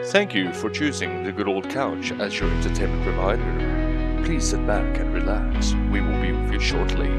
Thank you for choosing the good old couch as your entertainment provider. Please sit back and relax. We will be with you shortly.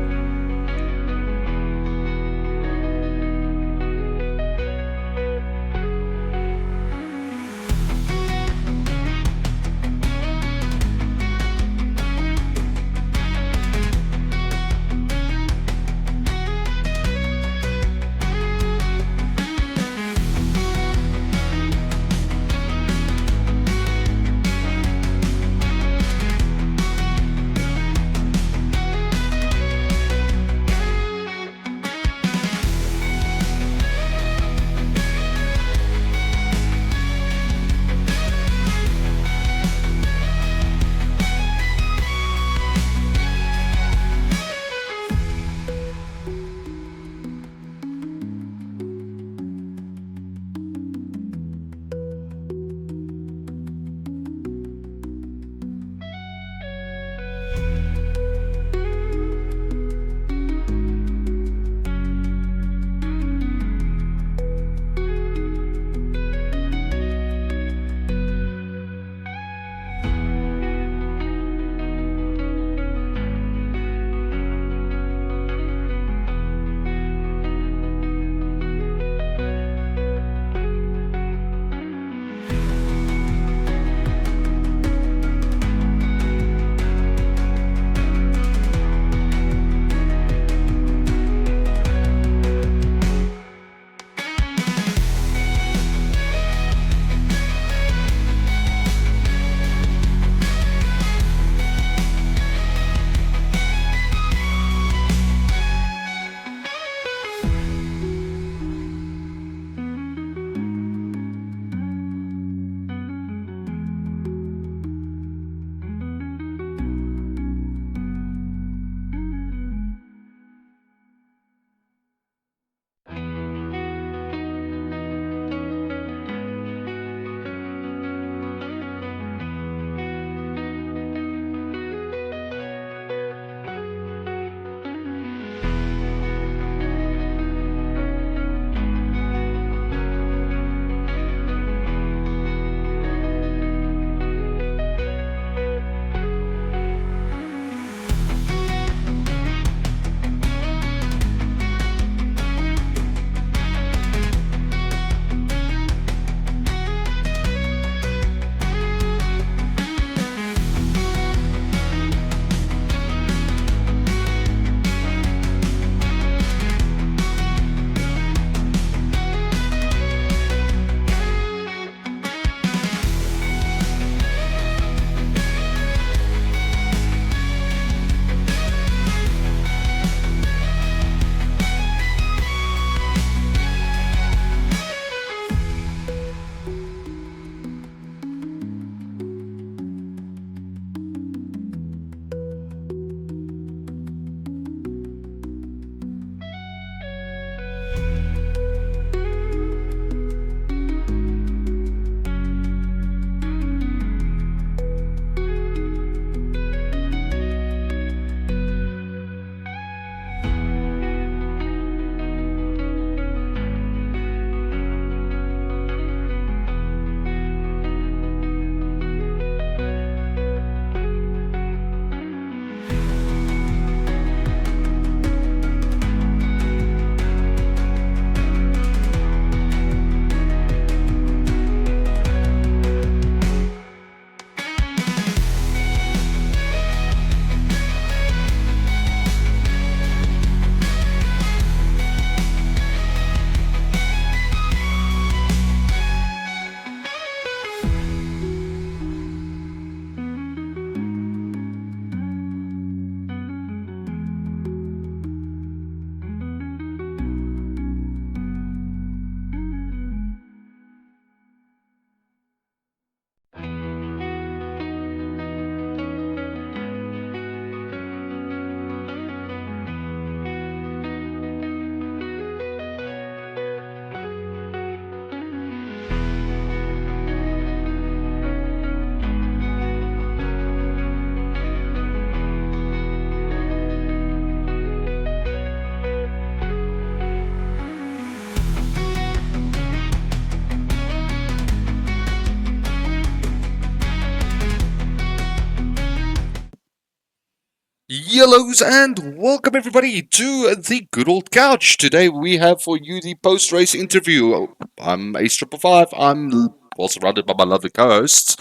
Yellows and welcome everybody to the good old couch. Today we have for you the post-race interview. I'm Ace Triple Five. I'm surrounded by my lovely co-hosts,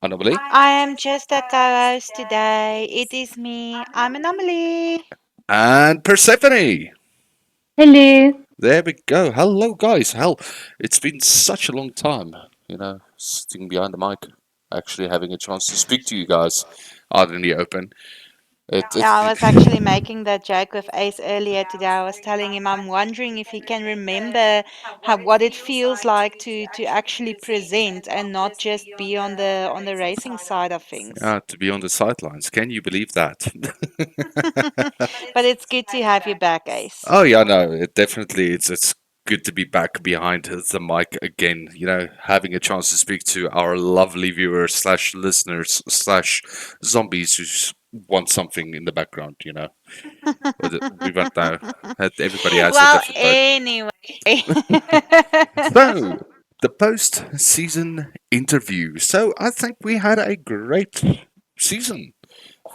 Anomaly I am just a co-host today. It is me. I'm Anomaly. and Persephone. Hello. There we go. Hello, guys. Hell, it's been such a long time, sitting behind the mic, actually having a chance to speak to you guys out in the open. Yeah, I was actually making that joke with Ace earlier today. I was telling him I'm wondering if he can remember what it feels like to actually present and not just be on the racing side of things. To be on the sidelines. Can you believe that? But it's good to have you back, Ace. Oh yeah, no, it definitely it's good to be back behind the mic again. Having a chance to speak to our lovely viewers slash listeners slash zombies who want something in the background. We won't know. Everybody has a Well, different type. anyway. So the post-season interview. So I think we had a great season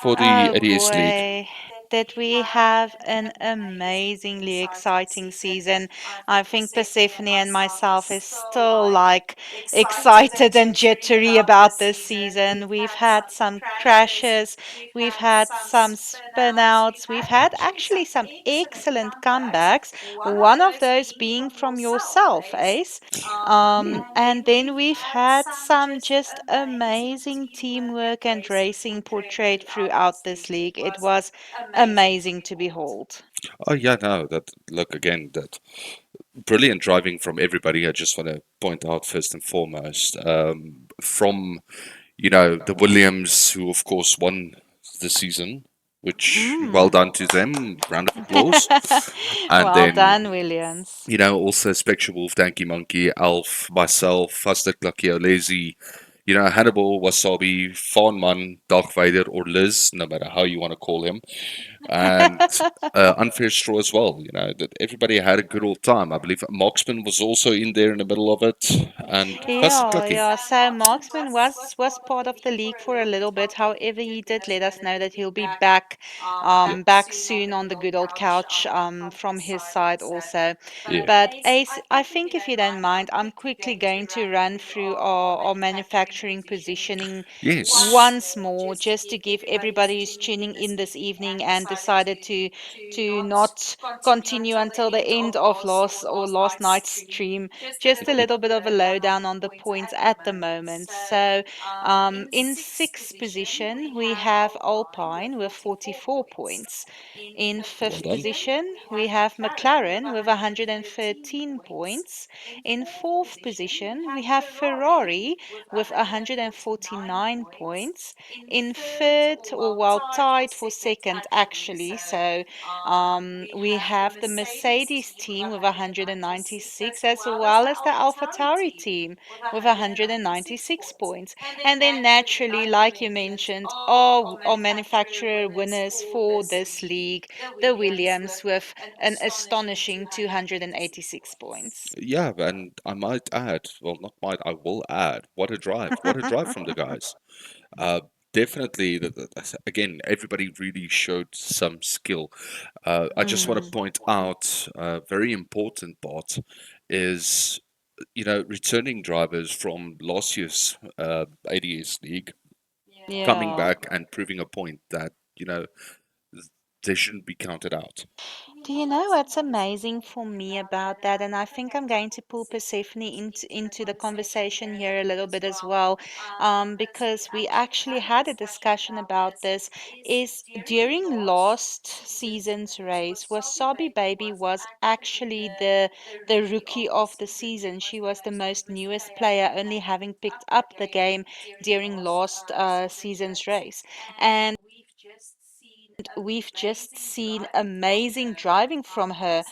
for the Oh ADS League. boy, did we have an amazingly exciting season. I think Persephone and myself is still like excited and jittery about this season. We've had some crashes, we've had some spinouts, we've had actually some excellent comebacks. One of those being from yourself, Ace. And then we've had some just amazing teamwork and racing portrayed throughout this league. It was amazing to behold. Oh yeah, no, that look again that brilliant driving from everybody. I just want to point out first and foremost from the Williams, who of course won the season, which well Mm. done to them. Round of applause. And Well then done, Williams. also Spectre Wolf, Danky Monkey, Alf, myself, Fastek Lakio Lazy. Hannibal, Wasabi, Fawnman, Dark Vader, or Liz, no matter how you want to call him, and Unfair Straw as well. That everybody had a good old time. I believe Marksman was also in there in the middle of it, and Fastek Yeah, Lucky. yeah. So Marksman was part of the league for a little bit. However, he did let us know that he'll be back soon on the good old couch, from his side also. Yeah. But Ace, I think if you don't mind, I'm quickly going to run through our manufacturing positioning Yes. once more, just to give everybody who's tuning in this evening and decided to not continue until the end of last night's stream, just a little bit of a lowdown on the points at the moment. So, in sixth position, we have Alpine with 44 points. In Well fifth done. position, we have McLaren with 113 points. In fourth position, we have Ferrari with 149 points. In third, or well, tied for second, actually. So, we have the Mercedes team with 196, as well as the AlphaTauri team with 196 points. And then naturally, like you mentioned, our manufacturer winners for this league, the Williams, with an astonishing 286 points. Yeah, and I might add, well, not might, I will add, what a drive! What a drive from the guys. Uh, Definitely, again, everybody really showed some skill. I just want to Mm, point out a very important part is, returning drivers from last year's ADS League coming yeah. back and proving a point that, they shouldn't be counted out. Do you know what's amazing for me about that? And I think I'm going to pull Persephone into the conversation here a little bit as well, because we actually had a discussion about this. Is during last season's race, Wasabi Baby was actually the rookie of the season. She was the most newest player, only having picked up the game during last season's race. And we've just seen amazing driving from her.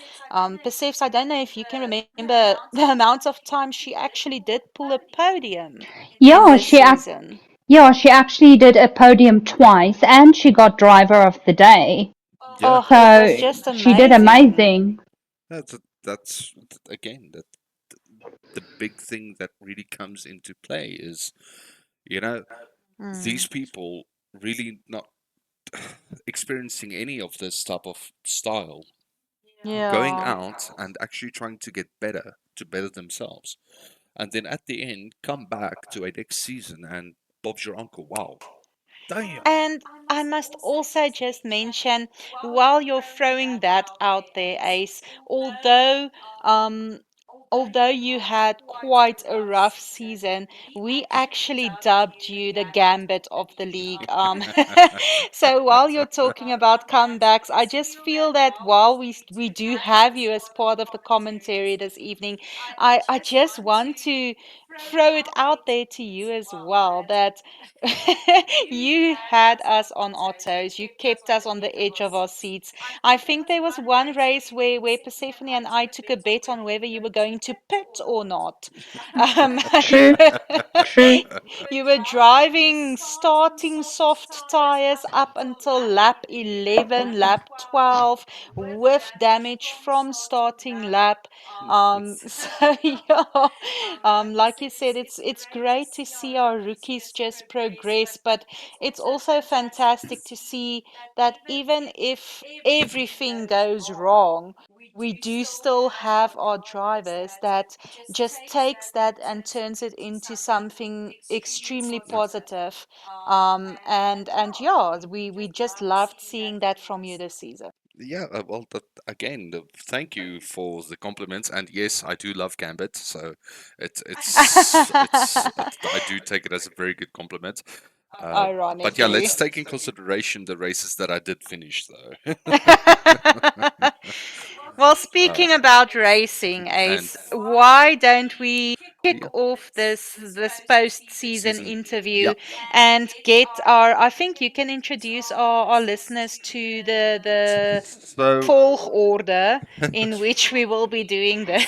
Persephs, I don't know if you can remember the amount of time she actually did pull a podium in Yeah, this season. she actually did a podium twice and she got driver of the day. Yeah, Oh, it was So just she did amazing. amazing. that's again that the big thing that really comes into play is, you know, Mm. these people really not. experiencing any of this type of style, going Yeah. out and actually trying to get better to better themselves, and then at the end come back to a next season and Bob's your uncle. Wow, damn. And I must also just mention, while you're throwing that out there, Ace, although um, although you had quite a rough season, we actually dubbed you the Gambit of the league. So while you're talking about comebacks, I just feel that while we do have you as part of the commentary this evening, I just want to throw it out there to you as well that you had us on our toes. You kept us on the edge of our seats. I think there was one race where Persephone and I took a bet on whether you were going to pit or not. You True, true. you were driving, starting soft tires up until lap 11, lap 12, with damage from starting lap. So yeah, like you said, it's great to see our rookies just progress, but it's also fantastic to see that even if everything goes wrong, we do still have our drivers that just takes that and turns it into something extremely positive. And yeah, we just loved seeing that from you this season. Yeah, well, again, thank you for the compliments. And yes, I do love Gambit, so I do take it as a very good compliment. Uh, but yeah, Ironically. let's take in consideration the races that I did finish, though. Well, uh, speaking about racing, and Ace, why don't we kick yeah, off this post-season season, yeah. interview and get our? I think you can introduce our listeners to the So, volgorde in which we will be doing this.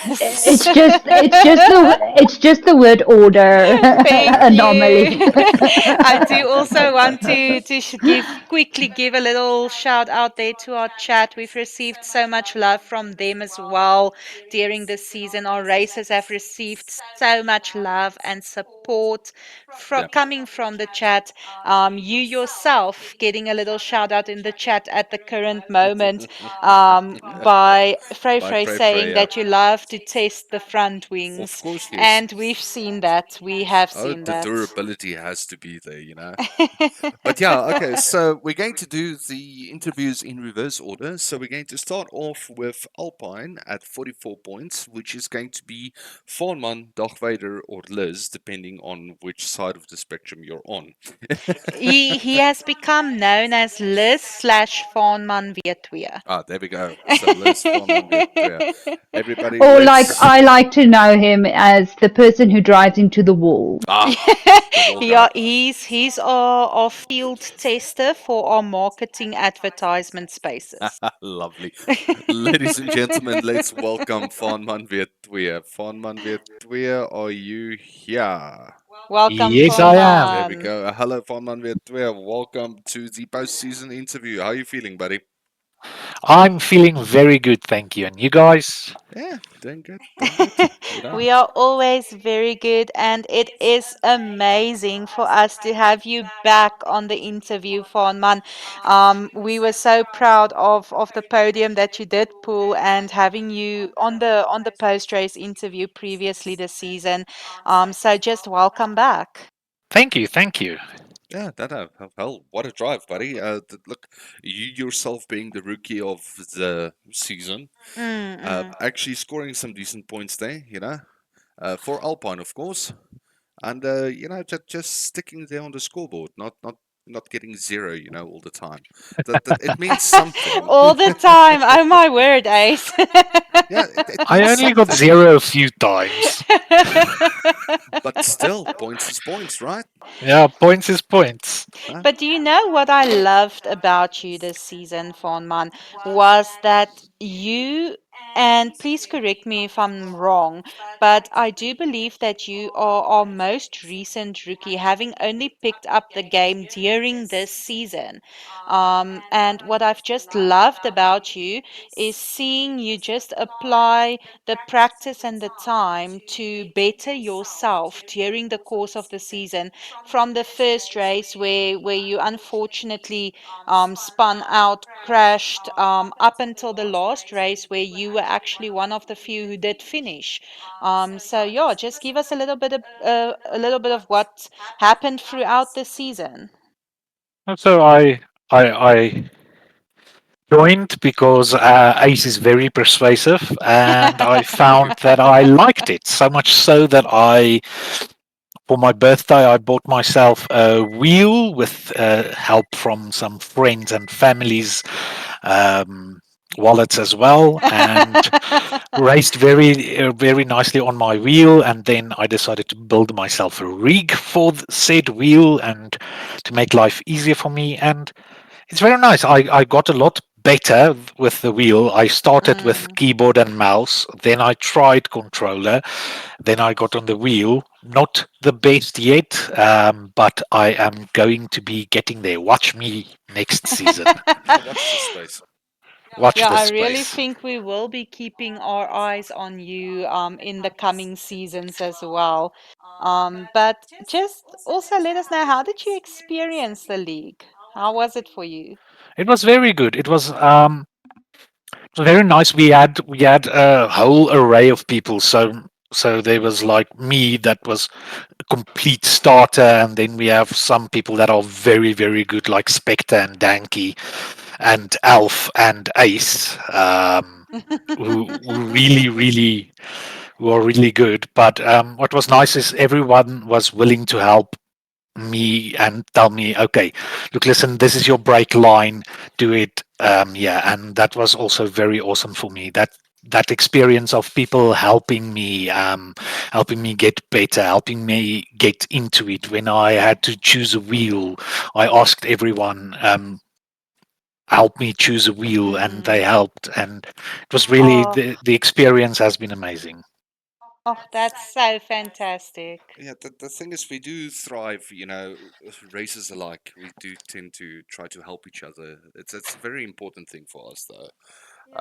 It's just the word order Thank you. anomaly. I do also want to quickly give a little shout out there to our chat. We've received so much love from them as well during this season. Our races have received so much love and support yeah. coming from the chat. You yourself getting a little shout out in the chat at the current moment by Frey By Frey Frey saying Freya. that you love to test the front Of wings. course, yes. And we've seen that. We have Oh, seen the that. durability has to be there, you know. But yeah, okay, so we're going to do the interviews in reverse order. So we're going to start off with Alpine at 44 points, which is going to be Fawnman, Dagvader, or Liz, depending on which side of the spectrum you're on. He has become known as Liz slash Fawnman Vietwee. Ah, there we go. So Liz, Fawnman, Vietria. Everybody, Or like let's. I like to know him as the person who drives into the wall. Ah, the wall Yeah, guy. he's our field tester for our marketing advertisement spaces. Lovely. Ladies and gentlemen, let's welcome Fawnman Vietria. Fawnman Vietria, are you here? Welcome, Yes, I There am. we Fawnman. go. Hello, Fawnman Vietria. Welcome to the post-season interview. How are you feeling, buddy? I'm feeling very good, thank you. And you guys? Yeah, doing good, doing good. You know? We are always very good, and it is amazing for us to have you back on the interview, Fawnman. We were so proud of the podium that you did pull, and having you on the post race interview previously this season. So just welcome back. Thank you, thank you. Yeah, that hell, what a drive, buddy. Look, you yourself being the rookie of the season, Mm-mm. actually scoring some decent points there, you know, for Alpine, of course, and you know, just sticking there on the scoreboard, not getting zero, you know, all the time. That it means something. All the time. Oh my word, Ace. Yeah, it I means only got something. zero a few times. But still, points is points, right? Yeah, points is points. Huh? But do you know what I loved about you this season, Fonman, was that you And please correct me if I'm wrong, but I do believe that you are our most recent rookie, having only picked up the game during this season. And what I've just loved about you is seeing you just apply the practice and the time to better yourself during the course of the season. From the first race where you unfortunately spun out, crashed, up until the last race where you were actually one of the few who did finish. So yeah, just give us a little bit of what happened throughout the season. So I joined because Ace is very persuasive, and I found that I liked it so much so that for my birthday, I bought myself a wheel with help from some friends and families' um, wallets as well, and raced very nicely on my wheel. And then I decided to build myself a rig for the said wheel and to make life easier for me. And it's very nice. I got a lot better with the wheel. I started with Mm. keyboard and mouse, then I tried controller, then I got on the wheel. Not the best yet, but I am going to be getting there. Watch me next season. Yeah, watch this space. Watch Yeah, this I really space. think we will be keeping our eyes on you in the coming seasons as well. But just also let us know, how did you experience the league? How was it for you? It was very good. It was very nice. We had a whole array of people. So there was like me that was a complete starter, and then we have some people that are very good, like Spectre and Danky and Alf and Ace, who really who are really good. But what was nice is everyone was willing to help me and tell me, okay, look, listen, this is your break line, do it. Yeah, and that was also very awesome for me. That experience of people helping me get better, helping me get into it. When I had to choose a wheel, I asked everyone, help me choose a wheel, and they Mm. helped. And it was really Oh, the experience has been amazing. oh, that's so fantastic. Yeah, the thing is, we do thrive, races alike. We do tend to try to help each other. It's a very important thing for us, though.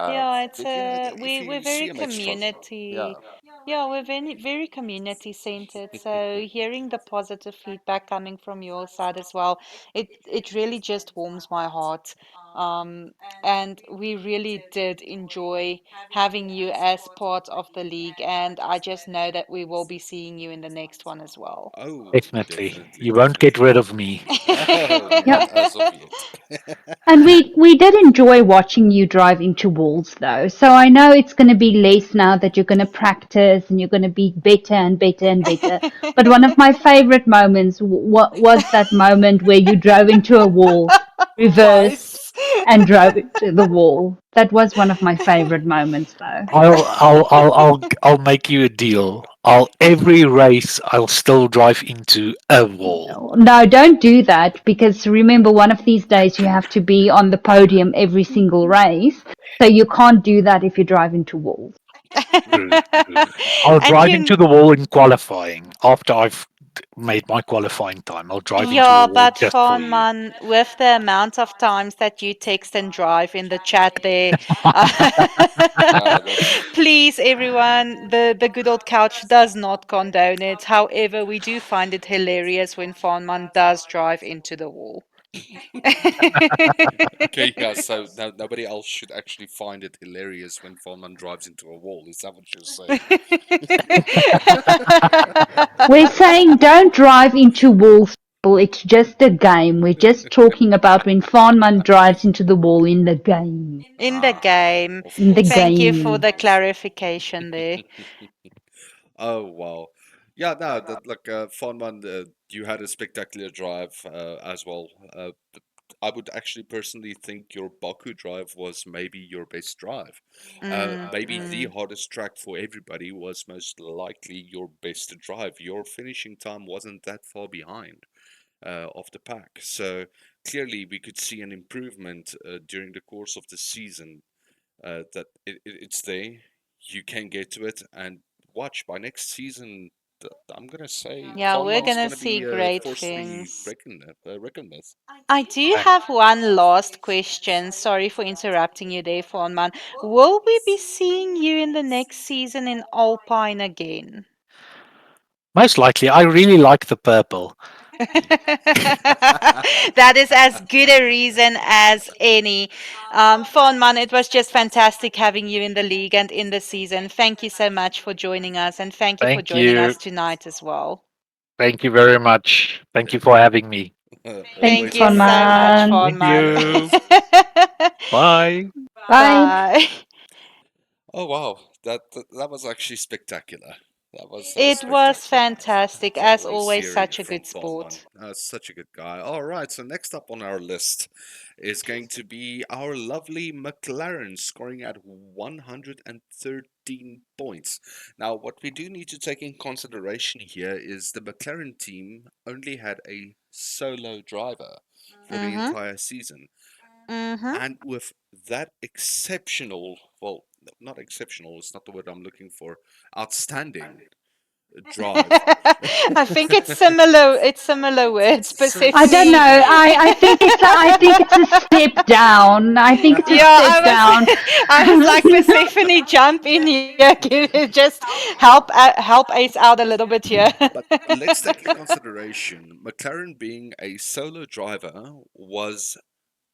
Yeah, it's That, if we're you see very a mate struggle, yeah. community. Yeah, we're very community centered. So hearing the positive feedback coming from your side as well, it really just warms my heart. Um, and we really did enjoy having you as part of the league, and I just know that we will be seeing you in the next one as well. Oh, Definitely, definitely, you won't get definitely. rid of me. No, Yeah. not as of yet. And we did enjoy watching you drive into walls though. So I know it's going to be less now that you're going to practice and you're going to be better and better and better. But one of my favorite moments was that moment where you drove into a wall, reversed, Twice. and drove into the wall. That was one of my favorite moments though. I'll make you a deal. I'll every race I'll still drive into a wall. No, don't do that because remember, one of these days you have to be on the podium every single race. So you can't do that if you drive into walls. True, true. I'll And drive into the wall in qualifying after I've made my qualifying time. I'll drive into a yeah, wall but just for fun you. man, with the amount of times that you text and drive in the chat there, uh, Yeah, that's please, everyone, the good old couch does not condone it. However, we do find it hilarious when Farnman does drive into the wall. okay. Yeah, so now nobody else should actually find it hilarious when Foreman drives into a wall. Is that what you're saying? We're saying don't drive into walls, people. It's just a game. We're just talking about when Farnman drives into the wall in the game. In the game. Of In the course. Thank you for game. the clarification there. Oh wow, yeah. No, that like Fonman, you had a spectacular drive as well. I would actually personally think your Baku drive was maybe your best drive. Mm, Maybe the mm. hardest track for everybody was most likely your best drive. Your finishing time wasn't that far behind of the pack, so clearly we could see an improvement during the course of the season. that it's there. You can get to it, and watch by next season. I'm gonna say Yeah, we're Farnman's gonna gonna see be a great force to be things. reckoned with. I do And have one last question. Sorry for interrupting you there, Fawnman. Will we be seeing you in the next season in Alpine again? most likely, I really like the purple. That is as good a reason as any. Fawnman, it was just fantastic having you in the league and in the season. Thank you so much for joining us, and thank you for Thank joining you. us tonight as well. Thank you very much. Thank you for having me. Thanks, Thank Always a you Fun so pleasure. much, Man. Thank Fawnman. you. Bye. Bye. Bye. Oh wow, that was actually spectacular. That was It was spectacular fantastic, to as always always, hearing such a from good Farman. sport. Such a good guy. All right, so next up on our list is going to be our lovely McLaren scoring at 113 points. Now, what we do need to take in consideration here is the McLaren team only had a solo driver for the Mm-hmm. entire season. Mm-hmm. And with that exceptional, well, not exceptional, it's not the word I'm looking for, outstanding drive. I think it's similar. It's similar words, I don't know. Persephone. I think it's a step down. I think it's a Yeah, step down. I was like Persephone, jump in here, just help Ace out a little bit here. But let's take in consideration McLaren being a solo driver was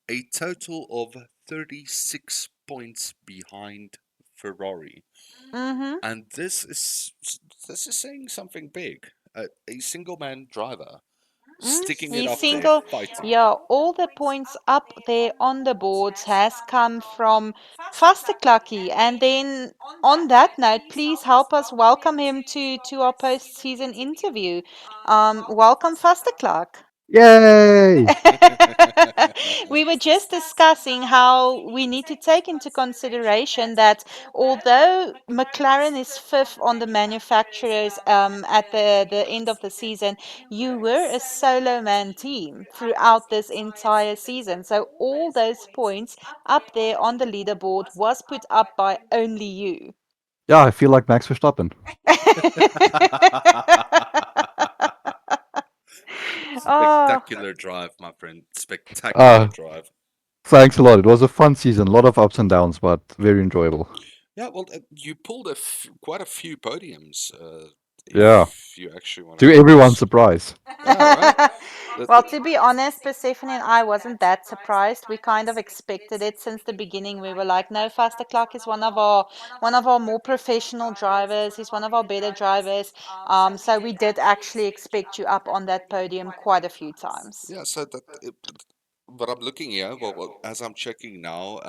a total of 36 points behind Ferrari. Mm-hmm. And this is saying something big. A single man driver sticking it He's up there, single. fighting. Yeah, all the points up there on the boards has come from Fasterklaki. And then on that note, please help us welcome him to our post-season interview. Welcome, Fasterklak. Yay! We were just discussing how we need to take into consideration that although McLaren is fifth on the manufacturers at the end of the season, you were a solo man team throughout this entire season. So all those points up there on the leaderboard was put up by only you. Yeah, I feel like Max Verstappen. Oh, Spectacular drive, my friend. Spectacular Uh, drive. Thanks a lot. It was a fun season. A lot of ups and downs, but very enjoyable. Yeah, well, you pulled quite a few podiums, Yeah, if you actually want to to look at everyone's this. surprise. Yeah, right. well, to be honest, Persephone and I wasn't that surprised. We kind of expected it since the beginning. We were like, no, Faster Clark is one of our more professional drivers. He's one of our better drivers. So we did actually expect you up on that podium quite a few times. Yeah, so what I'm looking here, well, as I'm checking now,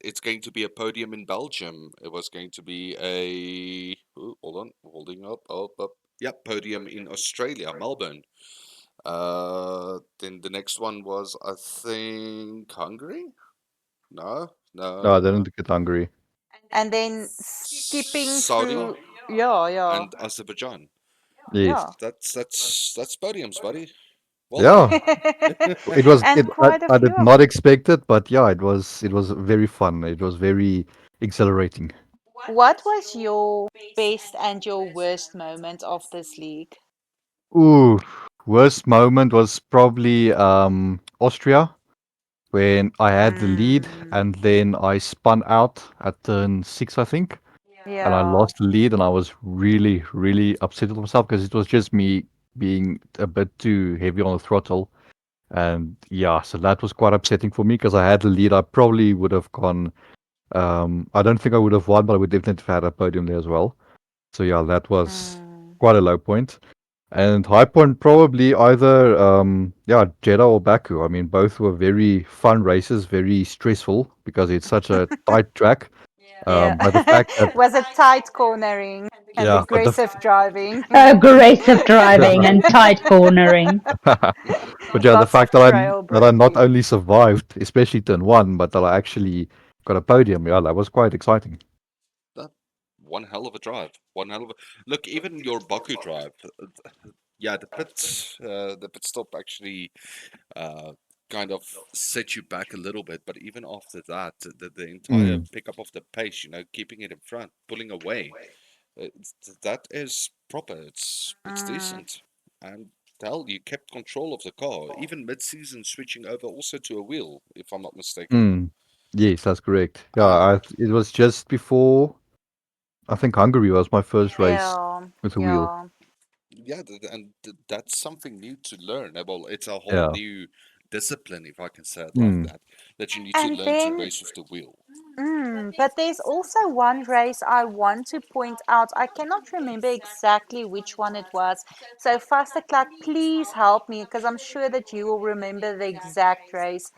it's going to be a podium in Belgium. It was going to be hold on, holding up. Yep, podium in Australia, Melbourne. Then the next one was, I think, Hungary. No, no, No, I no, no. didn't get hungry. And then skipping Saudi through, yeah, yeah, and Azerbaijan. Yes. yeah. That's podiums, buddy. Well done. Yeah, it was. And It. quite a I did few of not them. expect it, but yeah, it was. It was very fun. It was very exhilarating. What was your best and your worst moment of this league? Ooh, worst moment was probably Austria when I had the lead Mm, and then I spun out at turn six, I think, and I yeah. lost the lead, and I was really, really upset with myself because it was just me being a bit too heavy on the throttle. And yeah, so that was quite upsetting for me because I had the lead. I probably would have gone. I don't think I would have won, but I would definitely have had a podium there as well. So yeah, that was Mm. quite a low point. And high point probably either yeah, Jeddah or Baku. I mean, both were very fun races, very stressful because it's such a tight track. Yeah. But the fact that Was it tight cornering and yeah, but the aggressive driving? Aggressive driving and tight cornering. but yeah, the Lots of fact that trail I not braking. only survived, especially turn one, but that I actually got a podium, yeah, that was quite exciting. That one hell of a drive. One hell of a look. Even your Baku drive. Yeah, the pit stop actually uh, kind of set you back a little bit. But even after that, the entire Mm, pickup of the pace, keeping it in front, pulling away, that is proper. It's Mm. decent. And hell, you kept control of the car, even mid-season, switching over also to a wheel, if I'm not mistaken. mm. Yes, that's correct. Yeah, Um, it was just before, I think Hungary was my first race Yeah, with a wheel. yeah. yeah, that's something new to learn. Well, it's a whole Yeah. new discipline, if I can say it like Mm, that you need to And learn to then race with the wheel. But there's also one race I want to point out. I cannot remember exactly which one it was. So, Faster Clark, please help me because I'm sure that you will remember the exact race.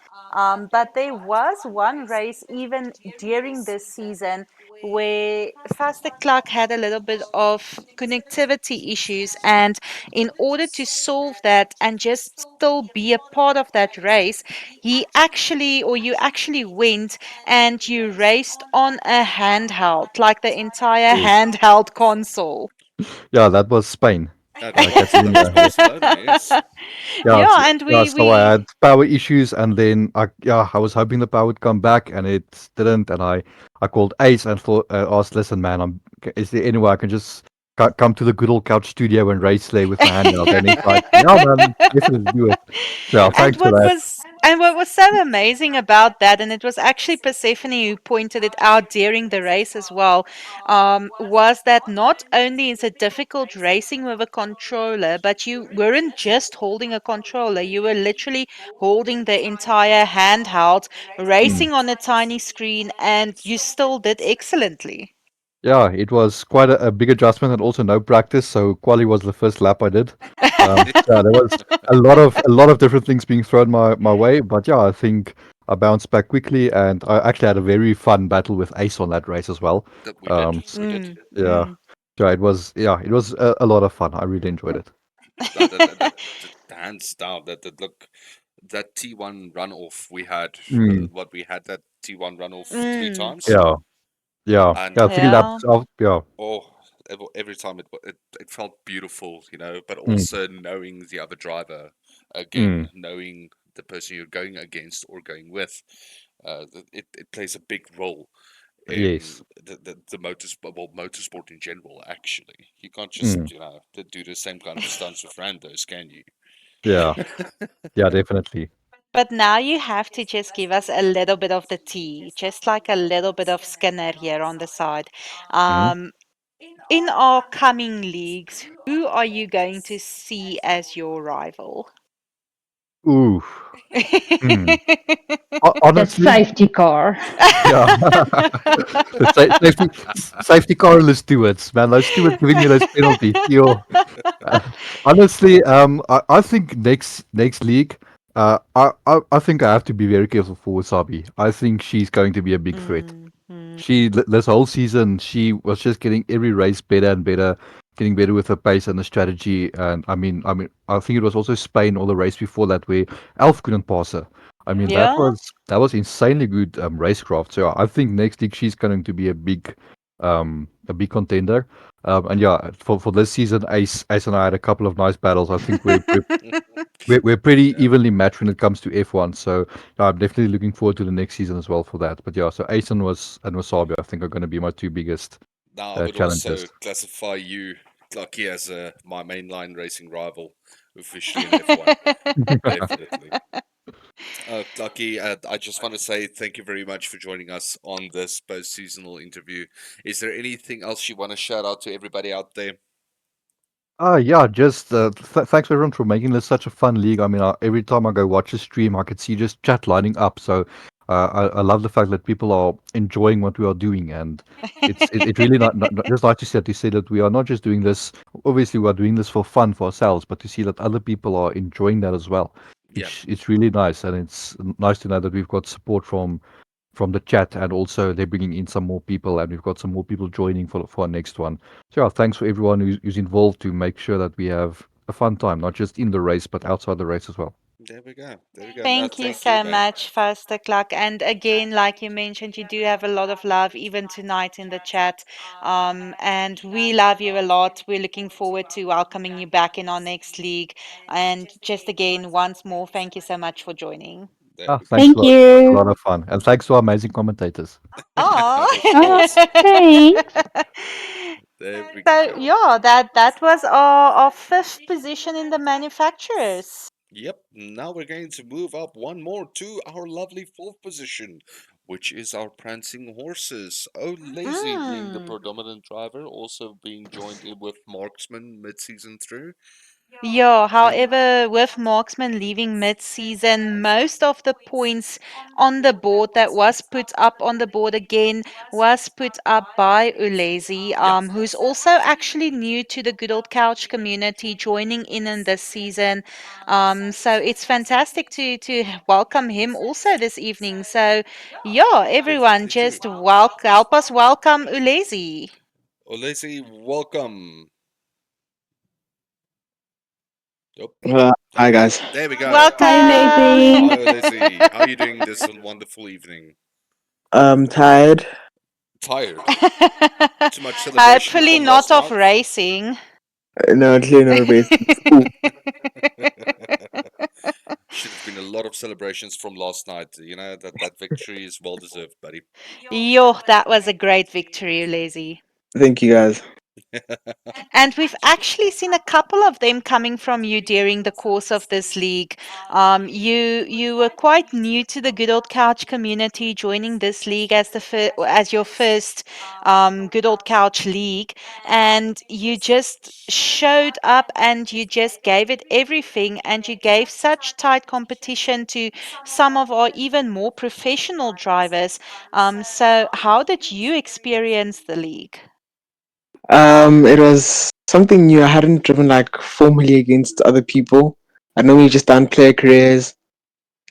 But there was one race even during this season where Faster Clark had a little bit of connectivity issues. And in order to solve that and just still be a part of that race, he actually, or you actually went and you raced on a handheld, like the entire yes. handheld console. Yeah, that was Spain, That was Catalonia. Yeah. Barcelona, yes. Yeah, Yeah, and yeah, we so I we had power issues, and then I was hoping the power would come back, and it didn't. And I called Ace and asked, listen, man, is there any way I can just come to the good old couch studio and race there with my handheld? And he's like, yeah, man, definitely do it. So And thanks for that. what was so amazing about that, and it was actually Persephone who pointed it out during the race as well, was that not only is it difficult racing with a controller, but you weren't just holding a controller, you were literally holding the entire handheld, Mm. racing on a tiny screen, and you still did excellently. Yeah, it was quite a big adjustment and also no practice. So quali was the first lap I did. Yeah, there was a lot of different things being thrown my way, but yeah, I think I bounced back quickly, and I actually had a very fun battle with Ace on that race as well. That we did. Um, s- We did. Mm, yeah, mm. yeah, it was a lot of fun. I really enjoyed it. Hands down, that look, that T1 runoff we had, Mm, what we had that T1 runoff three Mm. times, yeah, and yeah, 3 laps Yeah. off. Yeah, oh, every time it felt beautiful, but mm, also knowing the other driver mm, again, knowing the person you're going against or going with, it plays a big role in yes, the motorsport in general. Actually, you can't just mm, do the same kind of stunts with randos, can you? yeah, yeah, definitely. But now you have to just give us a little bit of the tea, just like a little bit of Skinner here on the side. Mm. Um, in our coming leagues, who are you going to see as your rival? Ooh, hmm. That Honestly, safety car. yeah. Safety car and the stewards, man. Those stewards giving me those penalties. Yo. Uh, honestly, I think next league, I think I have to be very careful for Wasabi. I think she's going to be a big threat. Mm, mm. This whole season she was just getting every race better and better, getting better with her pace and the strategy. And I think it was also Spain or the race before that where Alf couldn't pass her. I mean Yeah. that was insanely good racecraft. So I think next week she's going to be a big contender. And yeah, for this season, Ace and I had a couple of nice battles. I think we're pretty Yeah. evenly matched when it comes to F1. So I'm definitely looking forward to the next season as well for that. But yeah, so Ace and Wasabi, I think are going to be my two biggest Now I would challenges. also classify you, Lucky, as my mainline racing rival, officially in F1. Definitely. Lucky, I just want to say thank you very much for joining us on this post-seasonal interview. Is there anything else you want to shout out to everybody out there? Yeah, just thanks everyone for making this such a fun league. I mean, every time I go watch a stream, I could see just chat lining up. So I love the fact that people are enjoying what we are doing, and it really not just like you said to say that we are not just doing this. Obviously, we are doing this for fun for ourselves, but to see that other people are enjoying that as well. Yeah. It's really nice, and it's nice to know that we've got support from the chat, and also they're bringing in some more people, and we've got some more people joining for our next one. So yeah, thanks for everyone who's involved to make sure that we have a fun time, not just in the race but outside the race as well. There we go. There we go. No, Thank you thank you, so babe. much, Faster Cluck. And again, like you mentioned, you do have a lot of love even tonight in the chat. And we love you a lot. We're looking forward to welcoming you back in our next league. And just again, once more, thank you so much for joining. There Ah, we thanks go. a Thank lot. It was a you. lot of fun. And thanks to our amazing commentators. Oh. Of Oh, course. thanks. There we So go. yeah, that was our fifth position in the manufacturers. Yep. Now we're going to move up one more to our lovely fourth position, which is our prancing horses. Oh, Lazy being the Mm. predominant driver, also being joined in with Marksman mid-season through. Yeah, And however, with Marksman leaving mid-season, most of the points on the board that was put up on the board again was put up by Ulezi, yep, who's also actually new to the Good Old Couch community, joining in this season. So it's fantastic to welcome him also this evening. So yeah, everyone, definitely do. just help us welcome Ulezi. Olesi, welcome. Yep. Hi Okay, guys. there we go. Hi, Welcome. Hi, Lazy. Olesi. How are you doing this wonderful evening? Tired. Tired. Too much celebration Hopefully from not last of night. racing. No, clearly not a base. School. Should have been a lot of celebrations from last night. You know that victory is well deserved, buddy. Yo, that was a great victory, Lazy. Thank you guys. And we've actually seen a couple of them coming from you during the course of this league. You were quite new to the Good Old Couch community, joining this league as as your first Good Old Couch league, and you just showed up and you just gave it everything, and you gave such tight competition to some of our even more professional drivers. So how did you experience the league? It was something new. I hadn't driven like formally against other people. I'd normally just done player careers,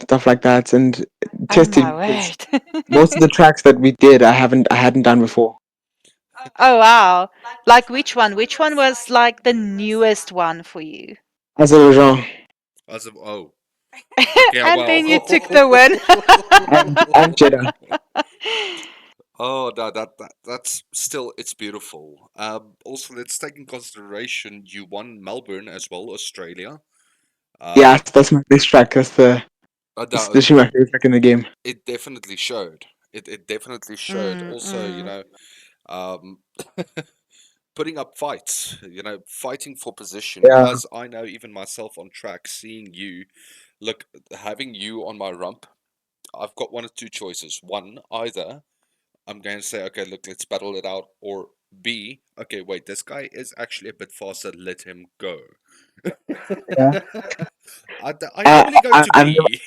stuff like that, and it Oh tested my me because word. most of the tracks that we did, I hadn't done before. Oh wow. Like which one? Which one was like the newest one for you? Azerbaijan As of okay, And well. then you took the win. and Jeddah. Oh, no, that's still it's beautiful. Also, let's take in consideration you won Melbourne as well, Australia. Yeah, Um, that's my best track. That's no, literally my favorite track in the game. it definitely showed. It definitely showed. Mm, Also, mm. um, putting up fights. Fighting for position. Yeah, As I know, even myself on track, seeing you, look, having you on my rump. I've got one of two choices. One, either I'm going to say, okay, look, let's battle it out. Or B, okay, wait, this guy is actually a bit faster. Let him go. yeah. I normally go to I never, B.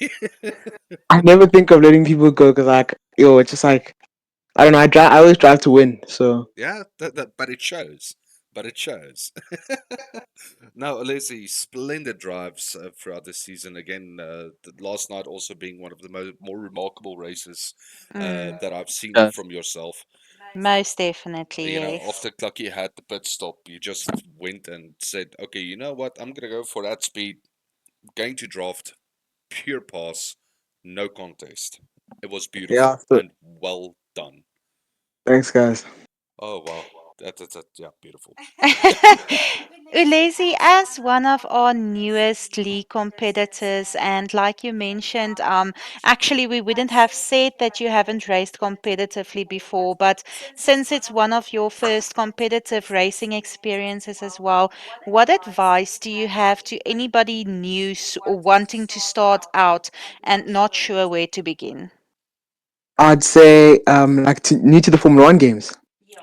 I never think of letting people go because like, yo, it's just like I don't know. I always drive to win. So Yeah, but it shows. But it shows. Now, Alessi, splendid drives throughout the season. Again, last night also being one of the more remarkable races Mm. that I've seen yeah, from yourself. Most definitely, After yes. Clucky had the pit stop, you just went and said, okay, you know what? I'm going to go for that speed, going to draft, pure pass, no contest. It was yeah. beautiful So and well done. thanks, guys. Oh, wow. Yeah, beautiful. Ulezi, as one of our newest league competitors, and like you mentioned, actually, we wouldn't have said that you haven't raced competitively before, but since it's one of your first competitive racing experiences as well, what advice do you have to anybody new or wanting to start out and not sure where to begin? I'd say like new to the Formula One games.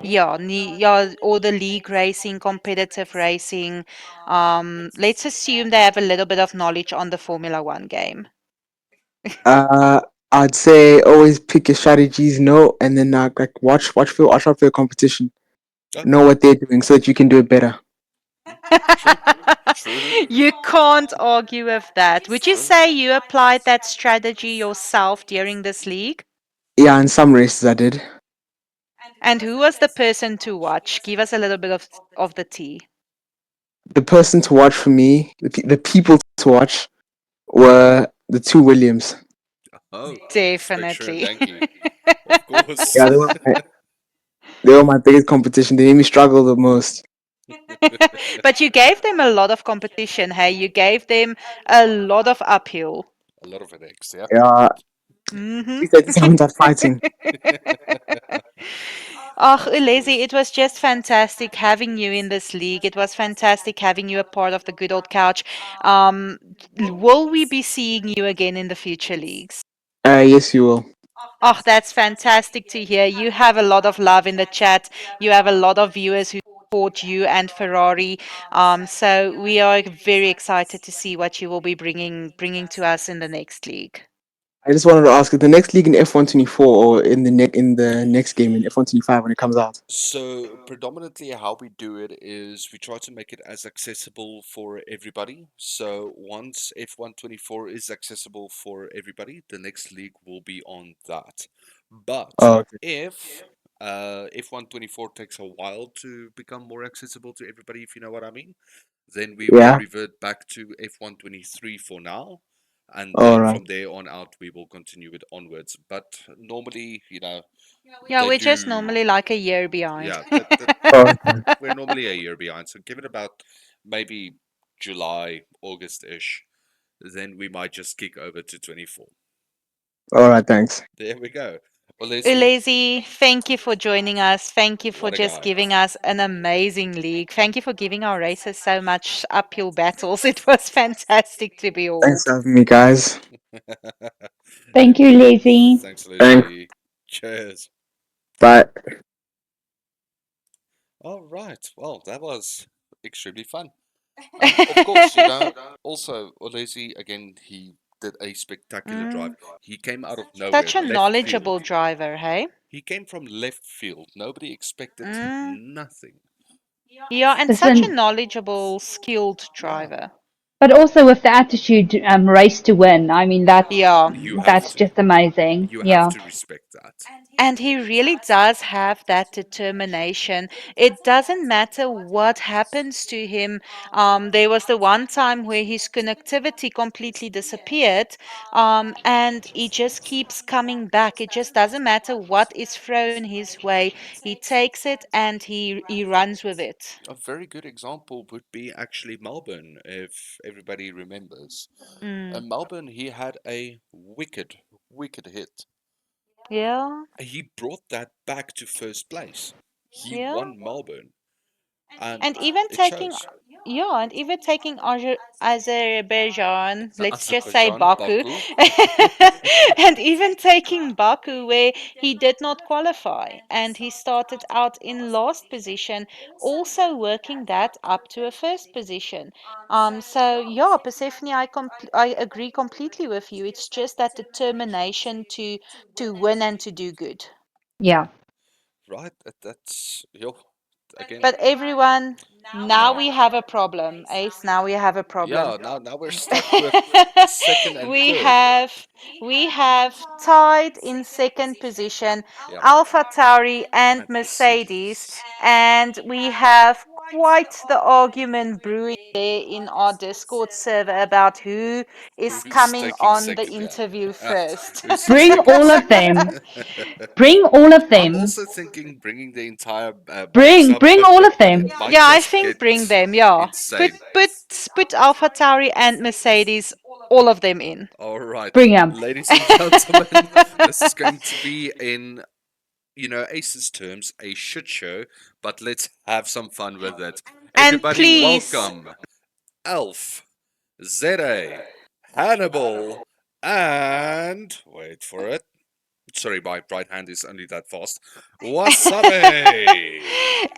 Yeah, yeah, or the league racing, competitive racing. Let's assume they have a little bit of knowledge on the Formula One game. Uh, I'd say always pick your strategies, know, and then like watch out for your competition. Know Okay, what they're doing so that you can do it better. true, true, You can't argue with that. Would you true. say you applied that strategy yourself during this league? Yeah, in some races I did. And who was the person to watch? Give us a little bit of the tea. The person to watch for me, the people to watch were the two Williams. Oh, Structure and Definitely. Danky. Of Yeah, course. they were my biggest competition. They made me struggle the most. But you gave them a lot of competition, hey? You gave them a lot of uphill. A lot of headaches, yeah. Yeah, at Mm-hmm. least I just haven't had fighting. Oh, Ulezi, it was just fantastic having you in this league. It was fantastic having you a part of the good old couch. Um, will we be seeing you again in the future leagues? Yes, you will. Oh, that's fantastic to hear. You have a lot of love in the chat. You have a lot of viewers who support you and Ferrari. So we are very excited to see what you will be bringing to us in the next league. I just wanted to ask: is the next league in F124 or in the next game in F125 when it comes out? So predominantly how we do it is we try to make it as accessible for everybody. So once F124 is accessible for everybody, the next league will be on that. But Oh, okay. if F124 takes a while to become more accessible to everybody, if you know what I mean, then we will Yeah. revert back to F123 for now. And All then right. from there on out, we will continue it onwards. But normally, Yeah, they we're just do, normally like a year behind. yeah, that Oh, okay. we're normally a year behind. So give it about maybe July, August-ish. Then we might just kick over to 24. All right. Thanks. There we go. Well, Leslie, Ulezi, thank you for joining us. Thank you for what a just guy. giving us an amazing league. Thank you for giving our racers so much uphill battles. It was fantastic to Thanks behold. for having me, guys. Thank you, Lizzie. Thanks, Thanks. Leslie. Cheers. Bye. All right. Well, that was extremely fun. Of course, also, Olesi, again, he did a spectacular drive. Mm, He came out of nowhere, such a left field. knowledgeable driver, hey? He came from left field. Nobody expected Mm, nothing. yeah, and such a Listen, knowledgeable, skilled Yeah, driver. but also with the attitude, race to win. I mean, Yeah. you have that's to. just amazing. You have Yeah. to respect that. And he really does have that determination. It doesn't matter what happens to him. There was the one time where his connectivity completely disappeared, and he just keeps coming back. It just doesn't matter what is thrown his way. He takes it and he runs with it. A very good example would be actually Melbourne, if everybody remembers. Mm. Melbourne, he had a wicked, wicked hit. Yeah, He brought that back to first place. He yeah. won Melbourne, and And even it taking, shows. yeah, and even taking Azerbaijan, let's just say Azerbaijan, Baku, Baku. and even taking Baku, where he did not qualify and he started out in last position, also working that up to a first position. So yeah, Persephone, I agree completely with you. It's just that determination to win and to do good. Yeah. Right, that's yo again. But everyone, now Now, we have a problem, Ace. Now we have a problem. yeah, now we're stuck with second and we third. have we have tied in second position Yeah, Alpha Tauri and and Mercedes, Mercedes. and we have quite the argument brewing there in our Discord server about who is Who's coming taking on the second? Yeah, interview first. who's Bring taking all of second? them. Bring all of I'm them. also thinking bringing the entire bikes Bring, up, bring all of but it them. might Yeah, I just think get bring them. Yeah, put insane. put put Alpha Tauri and Mercedes, all of them in. All right, Bring them. ladies and gentlemen, this is going to be in Ace's terms, a shit show, but let's have some fun with it. And Everybody, please, welcome Elf, Zere, Hannibal, and wait for it. Sorry, my right hand is only that fast. Wasabi.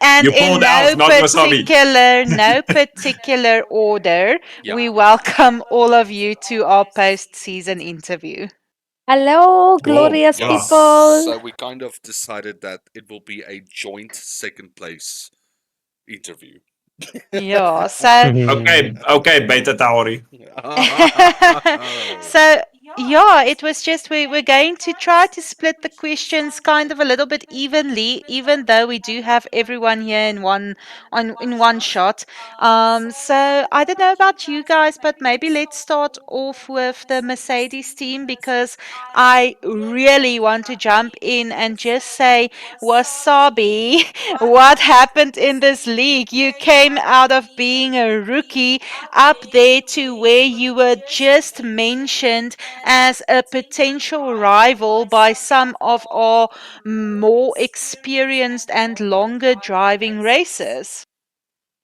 and You in pulled Alf, not Wasabi. no particular order, Yeah. we welcome all of you to our post-season interview. Hello, Oh, glorious Yes. yeah. people. So we kind of decided that it will be a joint second place interview. Yeah, so Okay, okay, Beta Tauri. so Yeah, it was just we're going to try to split the questions kind of a little bit evenly, even though we do have everyone here in one shot. So I don't know about you guys, but maybe let's start off with the Mercedes team because I really want to jump in and just say, Wasabi, what happened in this league? You came out of being a rookie up there to where you were just mentioned as a potential rival by some of our more experienced and longer driving racers.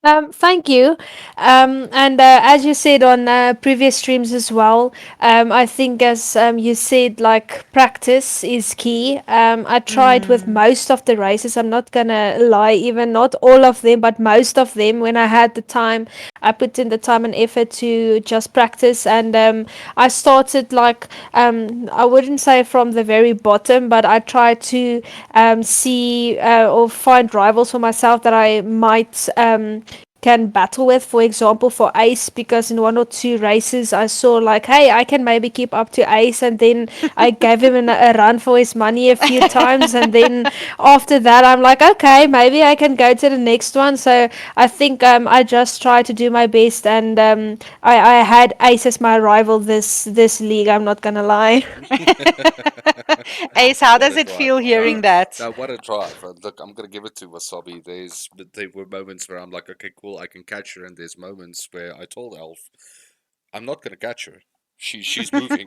Thank you. And as you said on previous streams as well, I think as you said, like practice is key. I tried with Mm. most of the races. I'm not gonna lie, even not all of them, but most of them. When I had the time, I put in the time and effort to just practice. And I started like I wouldn't say from the very bottom, but I tried to see or find rivals for myself that I might can battle with, for example, for Ace, because in one or two races I saw like, hey, I can maybe keep up to Ace, and then I gave him a run for his money a few times, and then after that I'm like, okay, maybe I can go to the next one. So I think I just try to do my best, and I had Ace as my rival this league. I'm not gonna lie. Ace, how What does a it drive! feel No, hearing that? no, what a drive! Look, I'm gonna give it to Wasabi. There were moments where I'm like, okay, cool, I can catch her, and there's moments where I told Elf, I'm not gonna catch her. She's moving.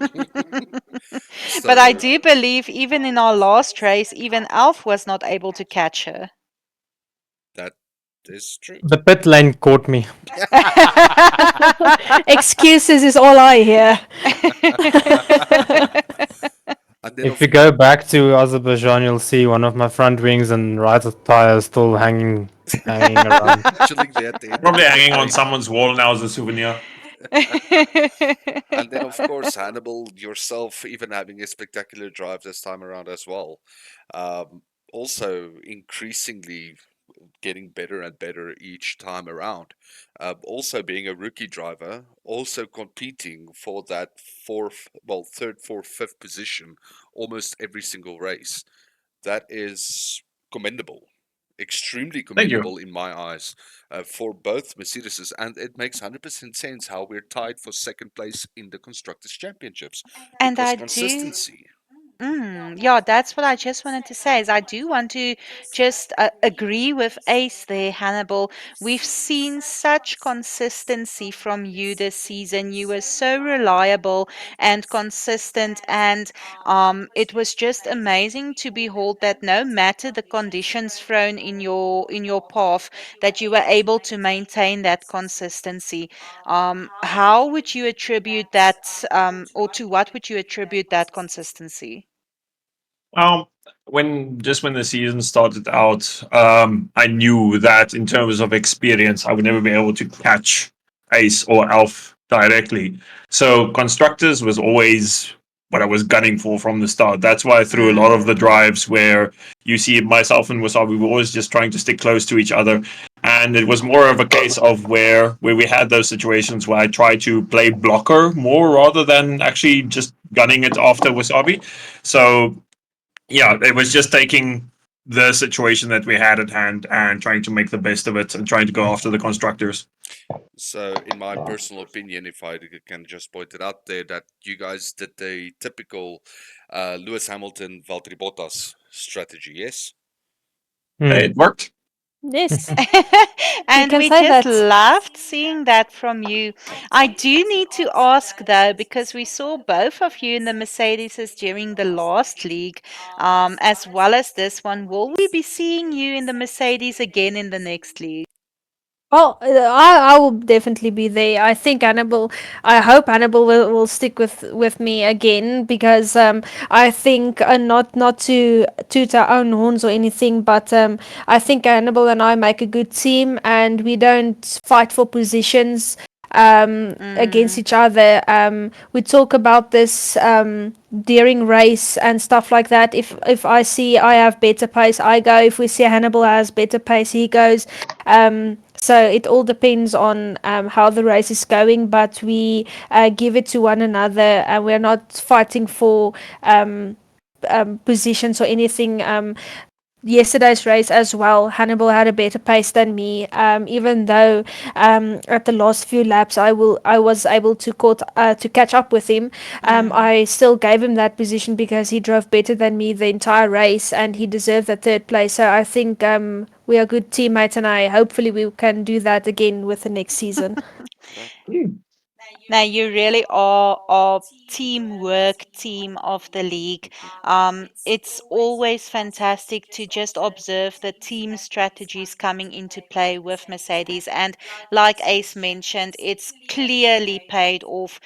But I So do believe even in our last race, even Alf was not able to catch her. that is true. The pit lane caught me. Excuses is all I hear. And then If of you go back to Azerbaijan, you'll see one of my front wings and right tire still hanging around. chilling there at the end of Probably the pit hanging on lane. someone's wall now as a souvenir. And then, of course, Hannibal, yourself, even having a spectacular drive this time around as well. Also, increasingly getting better and better each time around. Also, being a rookie driver, also competing for that third, fourth, fifth position almost every single race. That is commendable, extremely Thank you. commendable in my eyes, for both Mercedes, and it makes 100% sense how we're tied for second place in the Constructors' Championships And because I do. consistency. Yeah, that's what I just wanted to say. Is I do want to just agree with Ace there, Hannibal. We've seen such consistency from you this season. You were so reliable and consistent, and it was just amazing to behold that no matter the conditions thrown in your path, that you were able to maintain that consistency. How would you attribute that, or to what would you attribute that consistency? Um, when the season started out, I knew that in terms of experience, I would never be able to catch Ace or Alf directly. So constructors was always what I was gunning for from the start. That's why I threw a lot of the drives where you see myself and Wasabi were always just trying to stick close to each other. And it was more of a case of where we had those situations where I tried to play blocker more rather than actually just gunning it after Wasabi. So yeah, it was just taking the situation that we had at hand and trying to make the best of it and trying to go after the constructors. So, in my personal opinion, if I can just point it out there, that you guys did the typical Lewis Hamilton, Valtteri Bottas strategy, yes? Hmm. It worked. Yes, you And can we say just that. loved seeing that from you. I do need to ask though, because we saw both of you in the Mercedeses during the last league, as well as this one. Will we be seeing you in the Mercedes again in the next league? Well, I will definitely be there. I think Hannibal. I hope Hannibal will stick with me again because I think not to toot our own horns or anything, but I think Hannibal and I make a good team, and we don't fight for positions against Mm. each other. We talk about this during race and stuff like that. If I see I have better pace, I go. If we see Hannibal has better pace, he goes. So it all depends on how the race is going, but we give it to one another, and we're not fighting for positions or anything. Yesterday's race as well, Hannibal had a better pace than me. Even though at the last few laps I was able to catch up with him. I still gave him that position because he drove better than me the entire race and he deserved the third place. So I think we are good teammates, and I hopefully we can do that again with the next season. Okay. Hmm. Now you really are our teamwork team of the league. It's always fantastic to just observe the team strategies coming into play with Mercedes, and like Ace mentioned, it's clearly paid off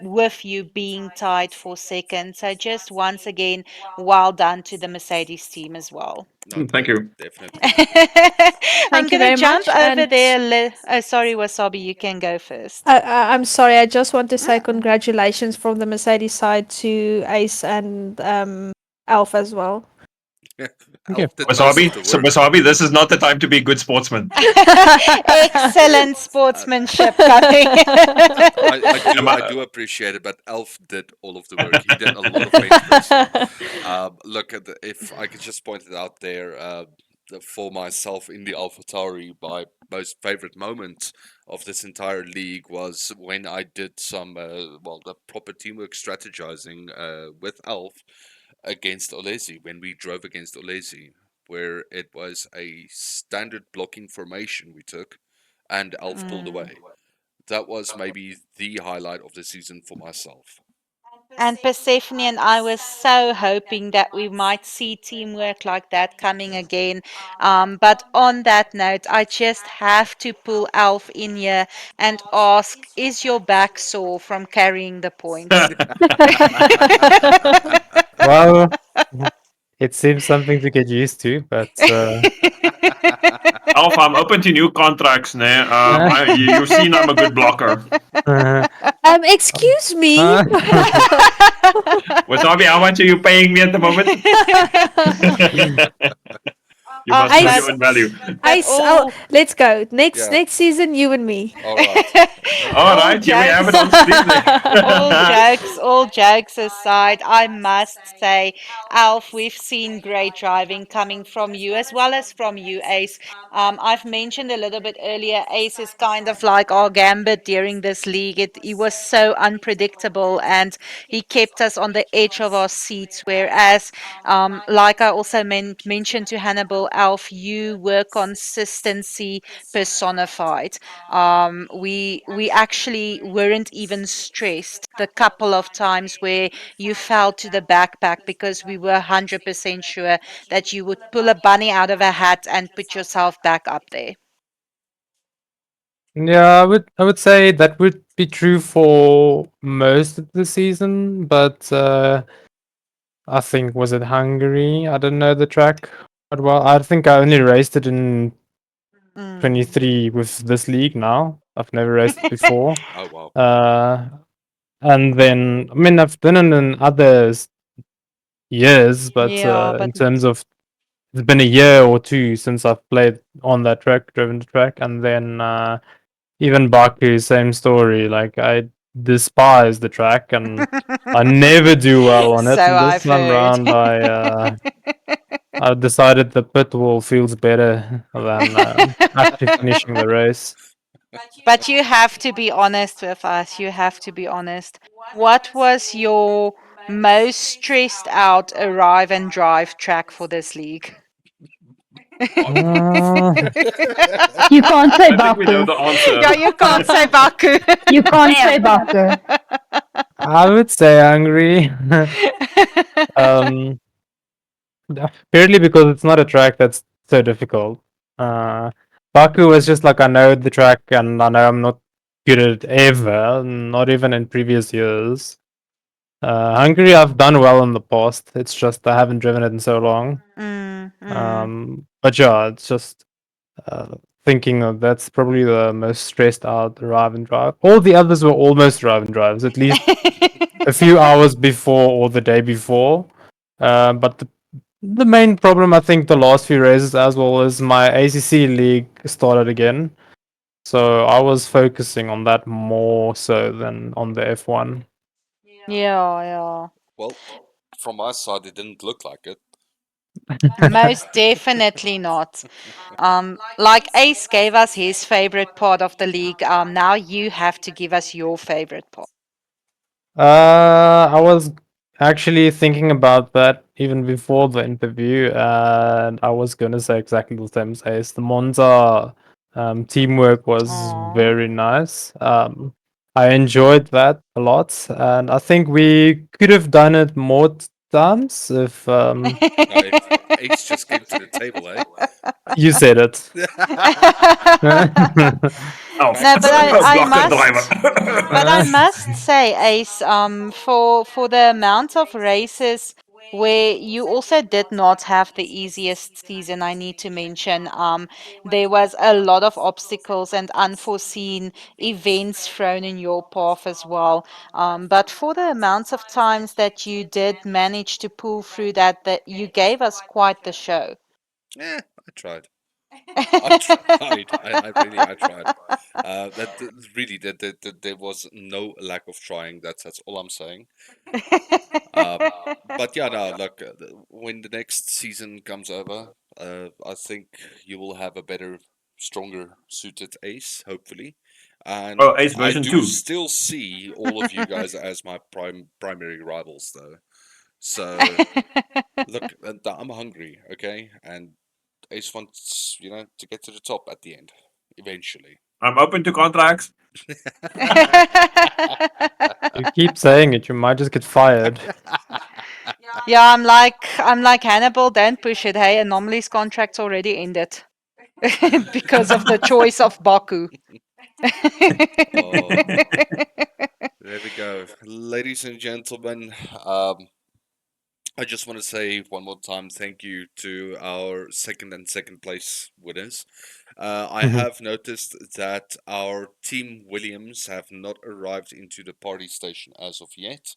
with you being tied for second. So just once again, well done to the Mercedes team as well. No, Thank you. definitely. I'm Thank you gonna very jump much. over And there. Oh, sorry, Wasabi, you can go first. I'm sorry, I just want to say congratulations from the Mercedes side to Ace and Alf as well. Okay. Alf did most of Wasabi, the so work. Wasabi, this is not the time to be a good sportsman. Excellent Uh, sportsmanship coming. Am I I- do appreciate it, but Alf did all of the work. He did a lot of bench pressing. Look at if I could just point it out there, for myself in the AlphaTauri, my most favorite moment of this entire league was when I did some the proper teamwork strategizing with Alf against Olesi when we drove against Olesi, where it was a standard blocking formation we took, and Alf pulled Mm. away. That was maybe the highlight of the season for myself. And Persephone and I were so hoping that we might see teamwork like that coming again. But on that note, I just have to pull Alf in here and ask, is your back sore from carrying the points? Well, it seems something to get used to, but Alpha, I'm open to new contracts. Né? You've seen I'm a good blocker. uh, Excuse me. uh, Wasabi, how much are you paying me at the moment? You Oh, must know Ice, your but own value. but all let's go. Next Yeah. next season, you and me. All right. All all right, here we have it jokes on screen there. all jokes aside, I must say, Alf, we've seen great driving coming from you as well as from you, Ace. I've mentioned a little bit earlier, Ace is kind of like our gambit during this league. He was so unpredictable and he kept us on the edge of our seats. Whereas, like I also mentioned to Hannibal, Alf, you were consistency personified. We actually weren't even stressed the couple of times where you fell to the backpack because we were 100% sure that you would pull a bunny out of a hat and put yourself back up there. yeah, I would say that would be true for most of the season, but I think was it Hungary? I don't know the track, but well, I think I only raced it in Mm. 23 with this league now. I've never raced it before. Oh wow. Uh, and then I mean I've done it in other years, but Yeah, but in terms of it's been a year or two since I've played on that track, driven the track, and then even Baku, same story. Like I despise the track, and I never do well on it. so And I've this time heard. round, I decided the pit wall feels better than actually finishing the race. But you have to be honest with us. You have to be honest. What was your most stressed out arrive and drive track for this league? Baku. You can't say I think we know Baku. the answer. Yeah, you can't say Baku. You can't say Baku. I would say angry. um, purely because it's not a track that's so difficult. Uh, Baku was just like I know the track and I know I'm not good at it ever, not even in previous years. Hungary I've done well in the past. It's just I haven't driven it in so long. Mm, mm. But yeah, it's just thinking of that's probably the most stressed out arrive and drive. All the others were almost drive and drives, at least a few hours before or the day before. But The main problem, I think, the last few races as well is my ACC league started again. So I was focusing on that more so than on the F1. Yeah, yeah. Well, from my side, it didn't look like it. Most definitely not. Like Ace gave us his favorite part of the league. Now you have to give us your favorite part. I was actually thinking about that even before the interview, and I was going to say exactly the same as Ace. The Monza teamwork was Aw. very nice. I enjoyed that a lot, and I think we could have done it more times if Now, if Ace just came to the table, eh? you said it. Elf, No, but I block the must. But I driver. must say, Ace, for the amount of races where you also did not have the easiest season, I need to mention, there was a lot of obstacles and unforeseen events thrown in your path as well. But for the amounts of times that you did manage to pull through that, that you gave us quite the show. I tried. I tried. I tried. Really, there was no lack of trying. That's all I'm saying. Um, but yeah, no, look, when the next season comes over, I think you will have a better, stronger suited Ace, hopefully. And Well, Ace I version do 2. still see all of you guys as my primary rivals, though. So look, I'm hungry, okay, and Ace wants, to get to the top at the end, eventually. I'm open to contracts. You keep saying it, you might just get fired. Yeah, I'm like Hannibal, don't push it. Hey, Anomaly's contract's already ended because of the choice of Baku. Oh, there we go, ladies and gentlemen. I just want to say one more time thank you to our second place winners. I Mhm. have noticed that our team Williams have not arrived into the party station as of yet.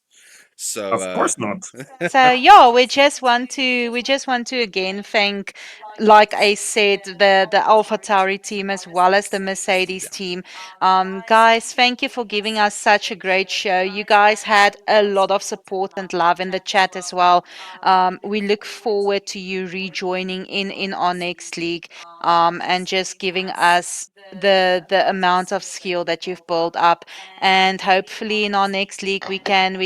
So, Of course not. So yeah, we just want to again thank, like I said, the Alpha Tauri team as well as the Mercedes yeah, team. Guys, thank you for giving us such a great show. You guys had a lot of support and love in the chat as well. We look forward to you rejoining in our next league, and just giving us the amount of skill that you've built up, and hopefully in our next league we can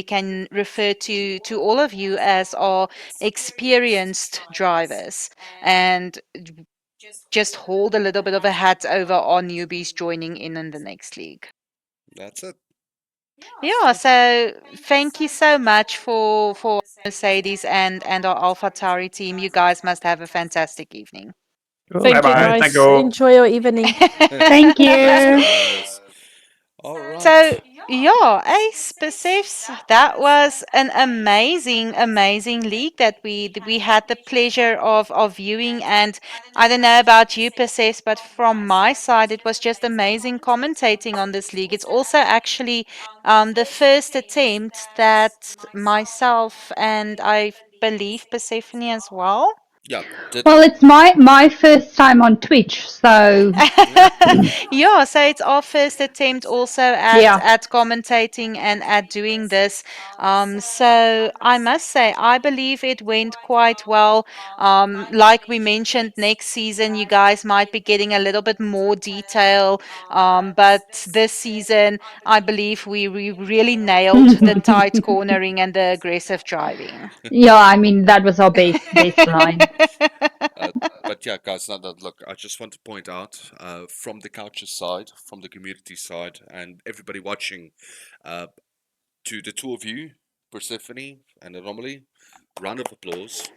refer to all of you as our experienced drivers, and just hold a little bit of a hat over our newbies joining in the next league. that's it. Yeah, so thank you so much for Mercedes and our Alpha Tauri team. You guys must have a fantastic evening. Bye Thank you, bye. Thank guys. you. Enjoy your evening. Thank Thanks, you. guys. All So right. yeah, Ace Perseus, that was an amazing league that we had the pleasure of viewing. And I don't know about you, Perseus, but from my side, it was just amazing commentating on this league. It's also actually the first attempt that myself and I believe Persephone as well. Yeah, Well, it's my first time on Twitch, so Yeah, so it's our first attempt also at yeah. at commentating and at doing this. So I must say I believe it went quite well. Like we mentioned, next season you guys might be getting a little bit more detail. But this season I believe we really nailed the tight cornering and the aggressive driving. Yeah, I mean that was our best line. uh, but yeah, guys, now that look, I just want to point out from the couches side, from the community side, and everybody watching, uh, to the two of you, Persephone and Anomaly, round of applause.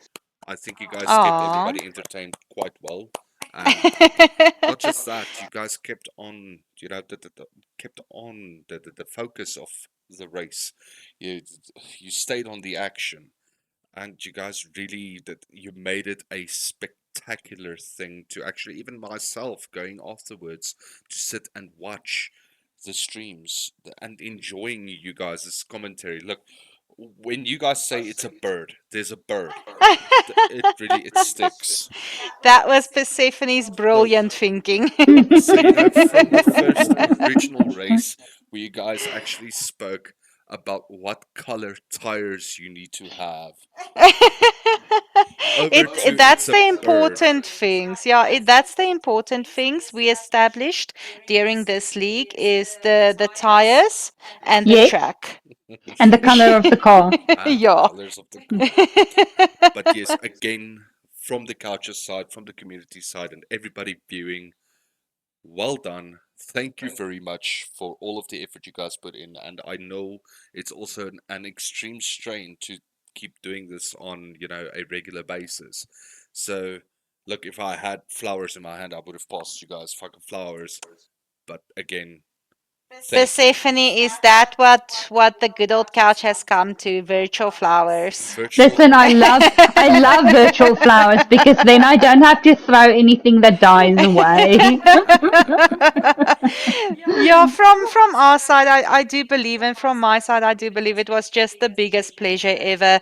I think you guys kept Aw. everybody entertained quite well, and not just that, you guys kept on, kept on the focus of the race. You stayed on the action, and you guys really that you made it a spectacular thing to actually even myself going afterwards to sit and watch the streams and enjoying you guys' commentary. Look, when you guys say it's a bird, there's a bird. It sticks. That was Persephone's No, brilliant thinking. so from the first original race where you guys actually spoke about what color tires you need to have, over to it's That's a the bird. important things. Yeah, that's the important things we established during this league is the tires and the Yes, track. and the color of the car. And the Yeah. colors of the car. But yes, again, from the couches side, from the community side, and everybody viewing, well done. Thank you very much for all of the effort you guys put in. And I know it's also an extreme strain to keep doing this on, a regular basis. So, look, if I had flowers in my hand, I would have passed you guys fucking flowers. But again, thank you. Persephone, is that what the good old couch has come to? Virtual flowers. Virtual. Listen, I love virtual flowers because then I don't have to throw anything that dies away. Yeah, from our side, I do believe, and from my side, I do believe it was just the biggest pleasure ever.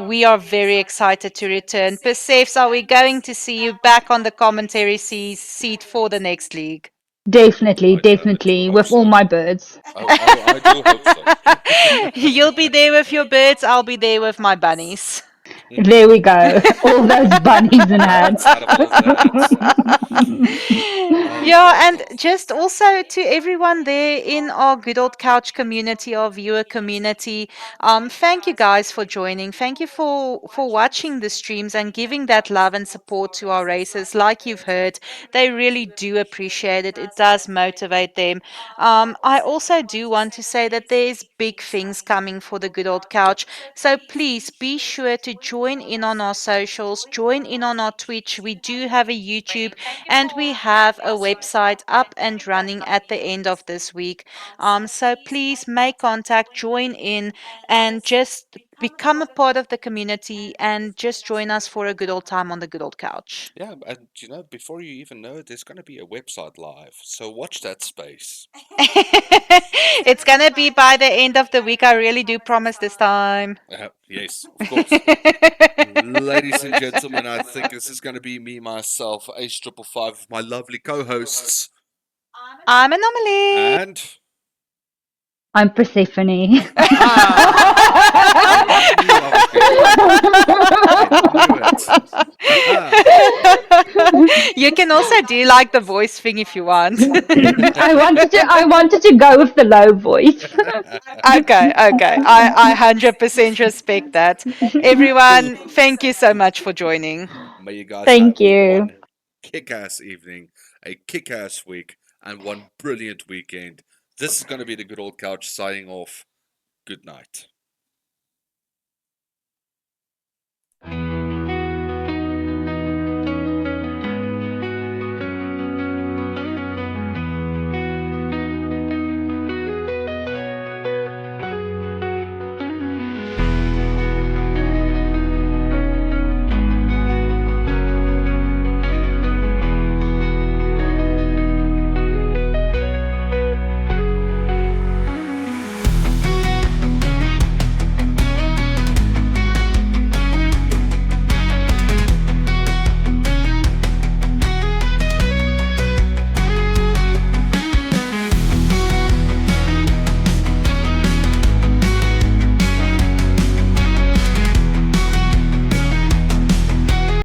We are very excited to return. Persephs, are we going to see you back on the commentary seat for the next league? Definitely, I do definitely, hope with all so. my birds. I do hope so. You'll be there with your birds, I'll be there with my bunnies. There we go. All those bunnies and Bats hats. out of all the hats. Oh Yeah, God. and just also to everyone there in our good old couch community, our viewer community, thank you guys for joining. Thank you for watching the streams and giving that love and support to our races. Like you've heard, they really do appreciate it. It does motivate them. I also do want to say that there's big things coming for the good old couch. So please be sure to join in on our socials, join in on our Twitch. We do have a YouTube and we have a website up and running at the end of this week. So please make contact, join in, and just become a part of the community and just join us for a good old time on the good old couch. Yeah, and before you even know it, there's gonna be a website live. So watch that space. It's gonna be by the end of the week. I really do promise this time. Yes, of course. Ladies and gentlemen, I think this is gonna be me, myself, Ace Triple Five, my lovely co-hosts, I'm Anomaly. and I'm Persephone. I knew I was going to get it. I knew it. You can also do like the voice thing if you want. I wanted to go with the low voice. Okay, okay. I 100% respect that. Everyone, thank you so much for joining. May you guys have Thank you. one kick-ass evening, a kick-ass week, and one brilliant weekend. This is going to be the good old couch signing off. Good night.